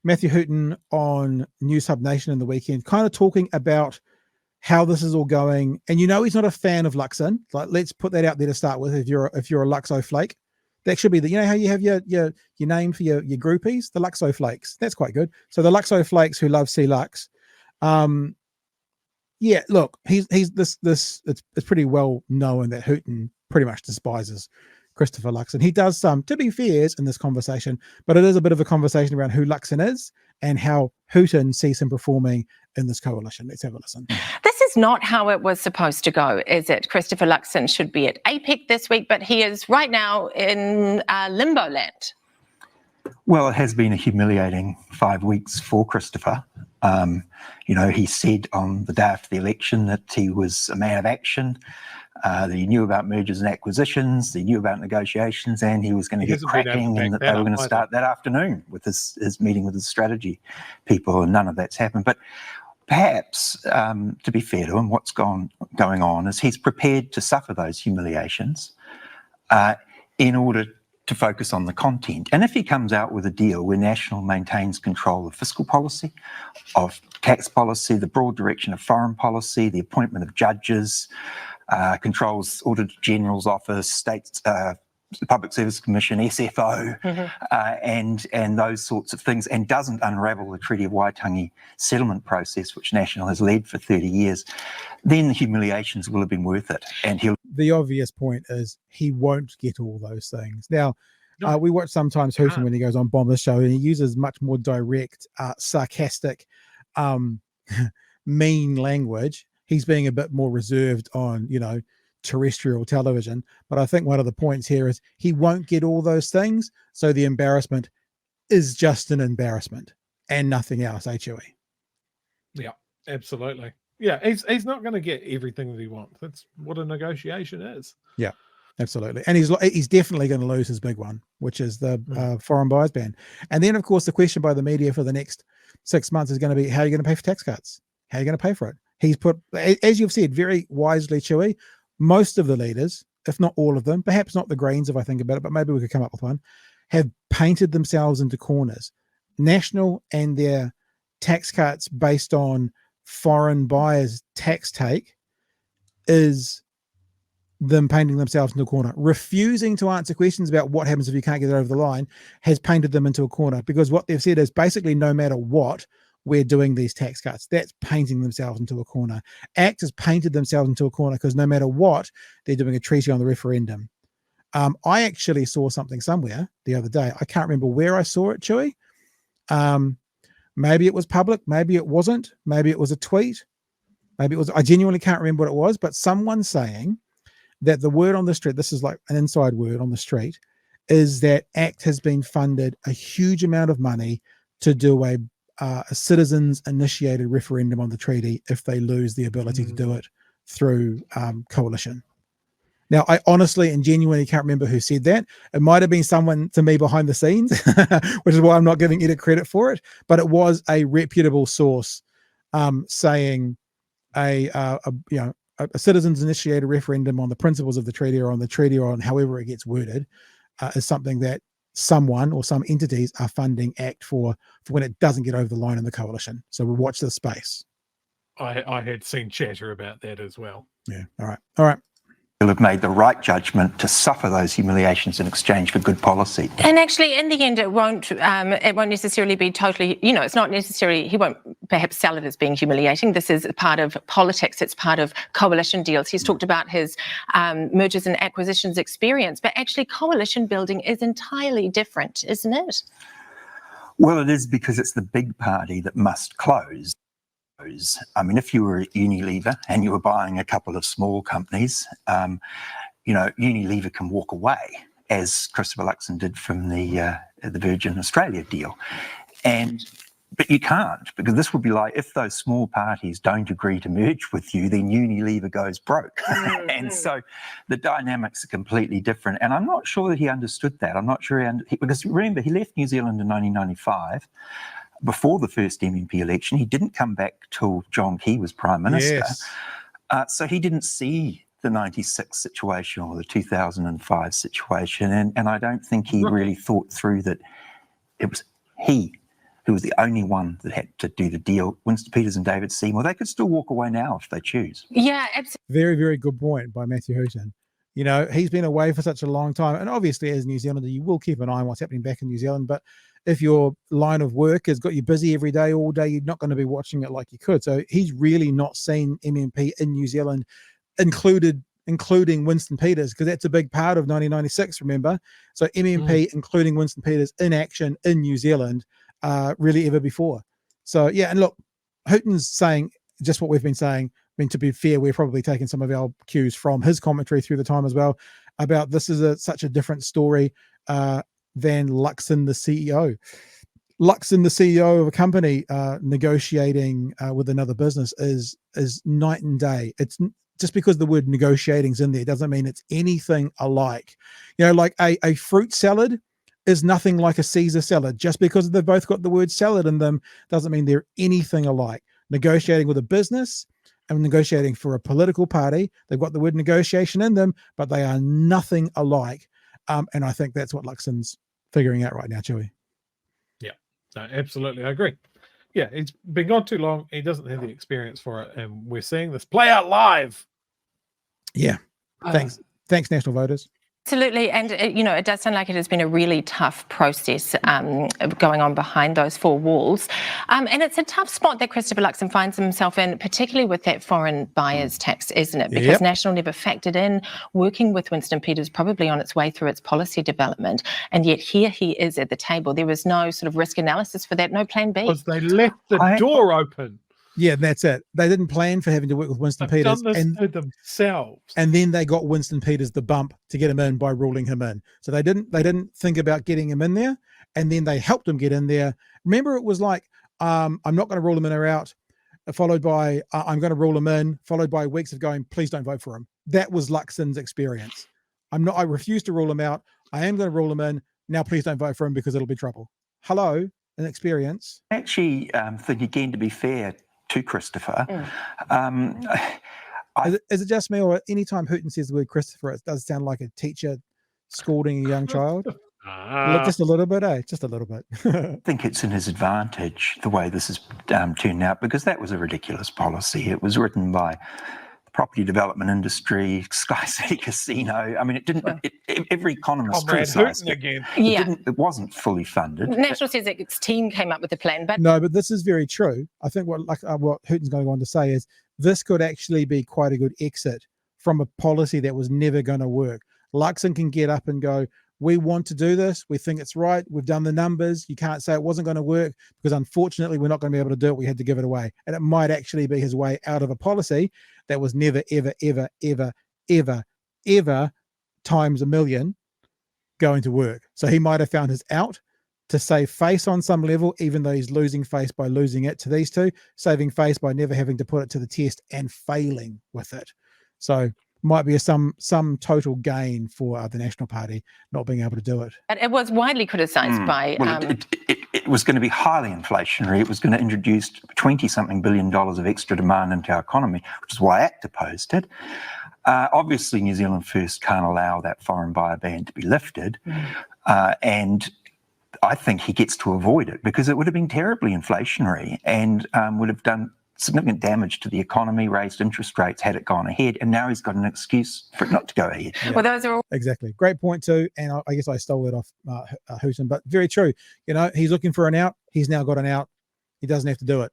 Matthew Hooton on News Hub Nation in the weekend, kind of talking about how this is all going. And he's not a fan of Luxon. Like, let's put that out there to start with. If you're a Luxo flake, that should be how you have your name for your groupies, the Luxo flakes. That's quite good. So the Luxo flakes who love Sea Lux. Yeah, look, he's it's pretty well known that Hooton pretty much despises Christopher Luxon. He does some, to be fair, in this conversation, but it is a bit of a conversation around who Luxon is and how Hooton sees him performing in this coalition. Let's have a listen. This is not how it was supposed to go, is it? Christopher Luxon should be at APEC this week, but he is right now in limbo land. Well, it has been a humiliating 5 weeks for Christopher. He said on the day after the election that he was a man of action, that he knew about mergers and acquisitions, he knew about negotiations, and he was going to get cracking, and that they were going to start that afternoon with his meeting with his strategy people, and none of that's happened. But perhaps, to be fair to him, what's going on is he's prepared to suffer those humiliations in order to focus on the content. And if he comes out with a deal where National maintains control of fiscal policy, of tax policy, the broad direction of foreign policy, the appointment of judges, controls Auditor General's Office, States, Public Service Commission, SFO, and those sorts of things, and doesn't unravel the Treaty of Waitangi settlement process, which National has led for 30 years, then the humiliations will have been worth it. And the obvious point is he won't get all those things. Now, we watch sometimes Hooton when he goes on Bomb the Show, and he uses much more direct, sarcastic, mean language. He's being a bit more reserved on, terrestrial television. But I think one of the points here is he won't get all those things. So the embarrassment is just an embarrassment and nothing else, Chewy? Yeah, absolutely. Yeah, he's not going to get everything that he wants. That's what a negotiation is. Yeah, absolutely. And he's definitely going to lose his big one, which is the foreign buyers ban. And then, of course, the question by the media for the next 6 months is going to be, how are you going to pay for tax cuts? How are you going to pay for it? He's put, as you've said very wisely, Chewy, most of the leaders, if not all of them, perhaps not the Greens if I think about it, but maybe we could come up with one, have painted themselves into corners. National and their tax cuts based on foreign buyers' tax take is them painting themselves into a corner. Refusing to answer questions about what happens if you can't get it over the line has painted them into a corner, because what they've said is basically no matter what, we're doing these tax cuts. That's painting themselves into a corner. ACT has painted themselves into a corner because no matter what, they're doing a treaty on the referendum. I actually saw something somewhere the other day. I can't remember where I saw it, Chewy. Maybe it was public. Maybe it wasn't. Maybe it was a tweet. Maybe it was, I genuinely can't remember what it was, but someone saying that the word on the street, this is like an inside word on the street, is that ACT has been funded a huge amount of money to do a citizens-initiated referendum on the treaty if they lose the ability to do it through coalition. Now, I honestly and genuinely can't remember who said that. It might have been someone to me behind the scenes, which is why I'm not giving it credit for it, but it was a reputable source saying a citizens-initiated referendum on the principles of the treaty or on the treaty or on however it gets worded is something that someone or some entities are funding ACT for when it doesn't get over the line in the coalition. So we'll watch this space. I had seen chatter about that as well. Yeah. All right. Will have made the right judgment to suffer those humiliations in exchange for good policy. And actually, in the end, it won't necessarily be totally, it's not necessarily, he won't perhaps sell it as being humiliating. This is part of politics. It's part of coalition deals. He's talked about his mergers and acquisitions experience, but actually coalition building is entirely different, isn't it? Well, it is, because it's the big party that must close. I mean, if you were at Unilever and you were buying a couple of small companies, Unilever can walk away, as Christopher Luxon did from the Virgin Australia deal. But you can't, because this would be like, if those small parties don't agree to merge with you, then Unilever goes broke. And so the dynamics are completely different. And I'm not sure that he understood that. I'm not sure because remember, he left New Zealand in 1995. Before the first MMP election. He didn't come back till John Key was Prime Minister. Yes. So he didn't see the 96 situation or the 2005 situation. And I don't think he really thought through that it was he who was the only one that had to do the deal. Winston Peters and David Seymour, they could still walk away now if they choose. Yeah, absolutely. Very, very good point by Matthew Hooton. You know, he's been away for such a long time. And obviously, as a New Zealander, you will keep an eye on what's happening back in New Zealand. But if your line of work has got you busy every day, all day, you're not going to be watching it like you could. So he's really not seen MMP in New Zealand, including Winston Peters, because that's a big part of 1996, remember? So MMP, including Winston Peters, in action in New Zealand, really ever before. So, yeah, and look, Hooton's saying just what we've been saying. I mean, to be fair, we're probably taking some of our cues from his commentary through the time as well about this is such a different story than Luxon, the CEO. Luxon, the CEO of a company, negotiating with another business is night and day. It's just because the word negotiating's in there doesn't mean it's anything alike. You know, like a fruit salad is nothing like a Caesar salad. Just because they've both got the word salad in them doesn't mean they're anything alike. Negotiating with a business and negotiating for a political party, they've got the word negotiation in them, but they are nothing alike. And I think that's what Luxon's figuring out right now, Chewy. Yeah, no, absolutely, I agree. Yeah, he's been gone too long. He doesn't have the experience for it, and we're seeing this play out live. Yeah, thanks, national voters. Absolutely. And, it does sound like it has been a really tough process going on behind those four walls. And it's a tough spot that Christopher Luxon finds himself in, particularly with that foreign buyers tax, isn't it? Because National never factored in working with Winston Peters, probably on its way through its policy development. And yet here he is at the table. There was no sort of risk analysis for that, no plan B. Because they left the door open. Yeah, that's it. They didn't plan for having to work with Winston Peters. Done this to themselves. And then they got Winston Peters the bump to get him in by ruling him in. So they didn't think about getting him in there, and then they helped him get in there. Remember, it was like, I'm not going to rule him in or out, followed by I'm going to rule him in, followed by weeks of going, please don't vote for him. That was Luxon's experience. I refuse to rule him out. I am going to rule him in. Now please don't vote for him because it'll be trouble. Hello, an experience. Actually, think again, to be fair to Christopher, is it just me, or anytime Hooton says the word Christopher, it does sound like a teacher scolding a young child? Just a little bit, eh? Just a little bit. I think it's in his advantage the way this has turned out, because that was a ridiculous policy. It was written by the property development industry, Sky City Casino. I mean, it didn't. Every economist criticised it. Again. It wasn't fully funded. National says that its team came up with the plan, but no, but this is very true. I think what Hooton's going to go on to say is this could actually be quite a good exit from a policy that was never going to work. Luxon can get up and go, we want to do this. We think it's right. We've done the numbers. You can't say it wasn't going to work because unfortunately we're not going to be able to do it. We had to give it away. And it might actually be his way out of a policy that was never, ever, ever, ever, ever, ever times a million going to work. So he might have found his out to save face on some level, even though he's losing face by losing it to these two, saving face by never having to put it to the test and failing with it. So might be some total gain for the National Party not being able to do it. But it was widely criticised by... It was going to be highly inflationary. It was going to introduce $20-something billion of extra demand into our economy, which is why ACT opposed it. Obviously, New Zealand First can't allow that foreign buyer ban to be lifted. And I think he gets to avoid it because it would have been terribly inflationary and would have done significant damage to the economy, raised interest rates had it gone ahead, and now he's got an excuse for it not to go ahead. Well, those are all exactly great point too, and I guess I stole it off Hooton, but very true. He's looking for an out. He's now got an out. He doesn't have to do it,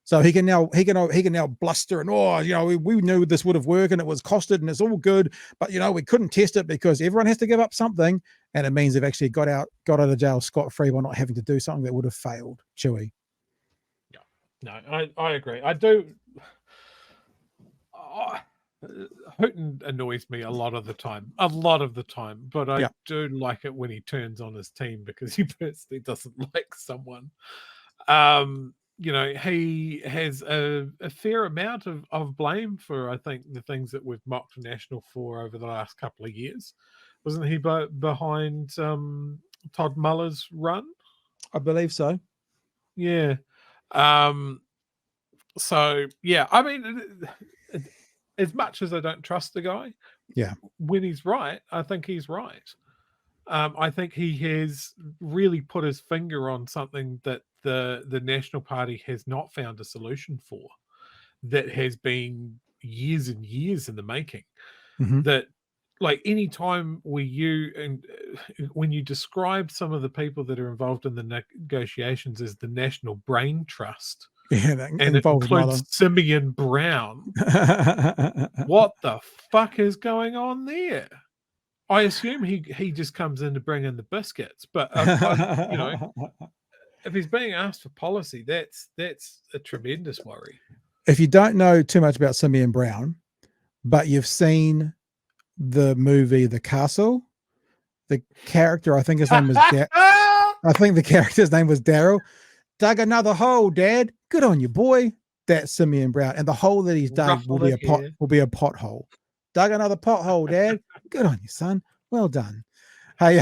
so he can now bluster and we knew this would have worked and it was costed and it's all good, but we couldn't test it because everyone has to give up something, and it means they've actually got out of jail scot-free by not having to do something that would have failed. Chewy. No, I agree. I do. Hooton annoys me a lot of the time, but I do like it when he turns on his team because he personally doesn't like someone. He has a fair amount of blame for, I think, the things that we've mocked National for over the last couple of years. Wasn't he behind Todd Muller's run? I believe so. Yeah. So yeah, I mean, as much as I don't trust the guy, when he's right, I think he's right. I think he has really put his finger on something that the National Party has not found a solution for, that has been years and years in the making. Mhm. That, like, any time when you describe some of the people that are involved in the negotiations as the National Brain Trust, Yeah, that and it involves includes Simeon Brown, mother. what the fuck is going on there? I assume he just comes in to bring in the biscuits, but if he's being asked for policy, that's a tremendous worry. If you don't know too much about Simeon Brown, but you've seen the movie The Castle, the character, I think his name was I think the character's name was Daryl. Dug another hole, Dad. Good on you, boy. That's Simeon Brown, and the hole that he's dug will be a pothole. Dug another pothole, Dad. Good on you, son. Well done. Hey,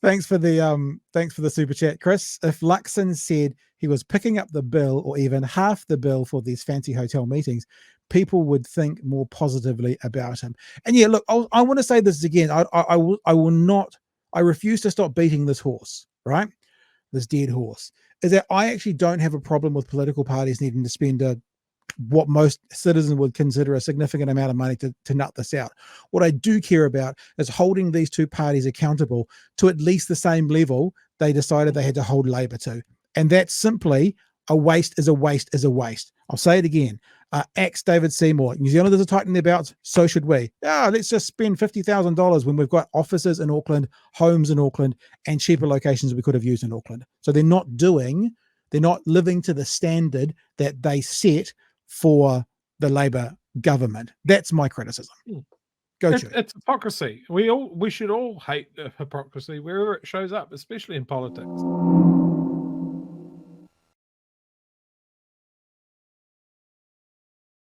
thanks for the super chat, Chris. If Luxon said he was picking up the bill or even half the bill for these fancy hotel meetings, people would think more positively about him. And yeah, look, I want to say this again. I will not. I refuse to stop beating this horse. Right, this dead horse. Is that I actually don't have a problem with political parties needing to spend what most citizens would consider a significant amount of money to nut this out. What I do care about is holding these two parties accountable to at least the same level they decided they had to hold Labour to. And that's simply a waste is a waste is a waste. I'll say it again. Axe David Seymour. New Zealanders are tightening their belts. So should we. Let's just spend $50,000 when we've got offices in Auckland, homes in Auckland, and cheaper locations we could have used in Auckland. So they're not living to the standard that they set for the Labour government. That's my criticism. It's hypocrisy. We should all hate hypocrisy wherever it shows up, especially in politics.